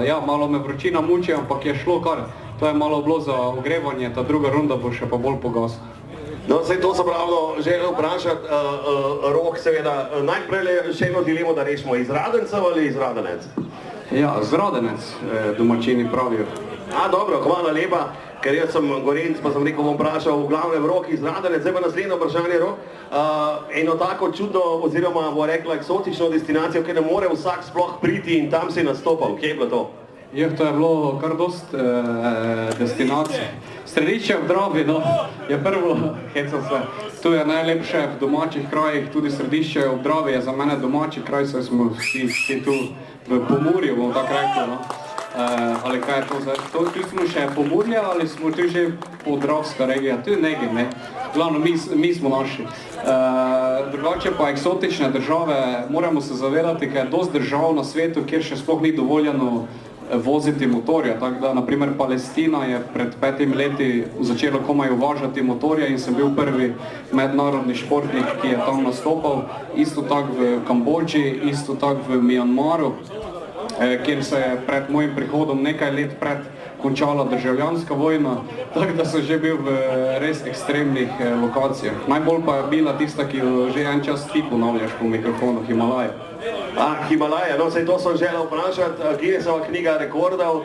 Ja, malo me vročina muči, ampak je šlo kar. To je malo bilo za ogrevanje, ta druga runda bo še pa bolj pogasla. No, zdaj to sem ravno želel vprašati, Rok, seveda, najprej še eno dilemo, da rešimo, iz Radencev ali iz Radenec? Ja, z Radenec, domačini pravijo. Dobro, hvala lepa, ker jaz sem Gorenc, pa sem rekel, bom vprašal v glavnem Rok iz Radenec, zdaj pa naslednje vprašanje, Rok. Eno tako čudno, oziroma bo rekla eksotično destinacijo, kjer ne more vsak sploh priti in tam si nastopal, kje je bilo to? To je bilo kar dost destinacij. Središče v Dravi, no, je prvo, hecam se, tu je najlepše v domačih krajih, tudi središče v Dravi je za mene domači kraj, saj smo vsi tu v Pomurju, bom tako rekel, no. Ali kaj je to zdaj? Tu smo še Pomurje ali smo tu že Podravska regija, tu je nekaj, ne. Glavno, mi smo naši. Drugače pa eksotične države, moramo se zavedati, ker je dost držav na svetu, kjer še sploh ni dovoljeno voziti motorja, tako da, naprimer, Palestina je pred 5 leti začela komaj uvažati motorja in sem bil prvi mednarodni športnik, ki je tam nastopal, isto tako v Kambodži, isto tako v Myanmaru, kjer se je pred mojim prihodom nekaj let pred končala državljanska vojna, tako da sem že bil v res ekstremnih lokacijah. Najbolj pa je bila tista, ki jo že en čas ti ponavljaš po mikrofonu, Himalaja. Himalaja, no, saj to sem želel vprašati, Guinnessova knjiga rekordov,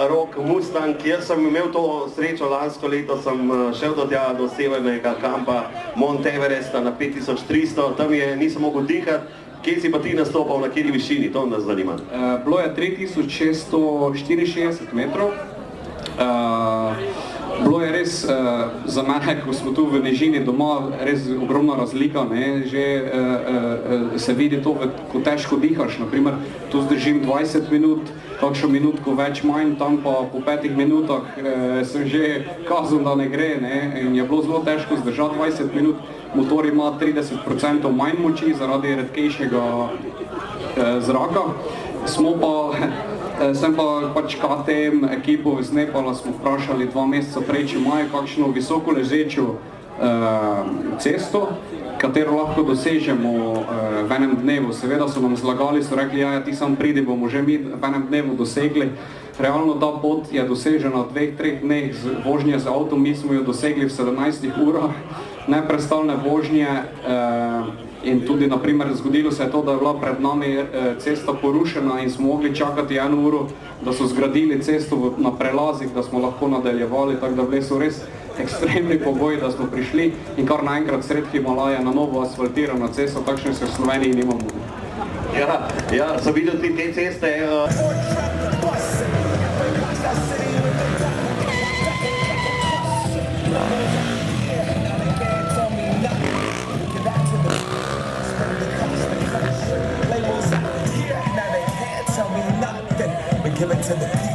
Rok Mustang, jaz sem imel to srečo, lansko leto sem šel do tja, do severnega kampa Mount Everesta na 5300, tam nisem mogel dihati. Kje si pa ti nastopal, na kateri višini, to nas zanima? Bilo je 3664 metrov. Bilo je res za mene, ko smo tu v nižini doma, res ogromna razlika, ne, že se vidi to, ko težko dihaš, naprimer, tu zdržim 20 minut, kakšno minutko več manj, tam pa po 5 minutah sem že kazal, da ne gre, ne, in je bilo zelo težko zdržati 20 minut. Motor ima 30% manj moči zaradi redkejšega zraka. Sem pa pač KTM ekipo iz Nepala smo vprašali 2 meseca prej, če imajo kakšno visoko ležečo cesto, katero lahko dosežemo v enem dnevu. Seveda so nam zlagali, so rekli, ja, ti sam pridi, bomo že mi v enem dnevu dosegli. Realno ta pot je dosežena v 2-3 dneh z vožnje z avtom, mi smo jo dosegli v 17 urah, neprestalne vožnje in tudi, naprimer, zgodilo se je to, da je bila pred nami cesta porušena in smo mogli čakati 1 uro, da so zgradili cesto na prelazih, da smo lahko nadaljevali, tako da bili so res ekstremni pogoji, da smo prišli in kar naenkrat sred Himalaja na novo asfaltirana cesta, takšne se v Sloveniji nimamo. Ja, so videli te ceste. Give it to the people.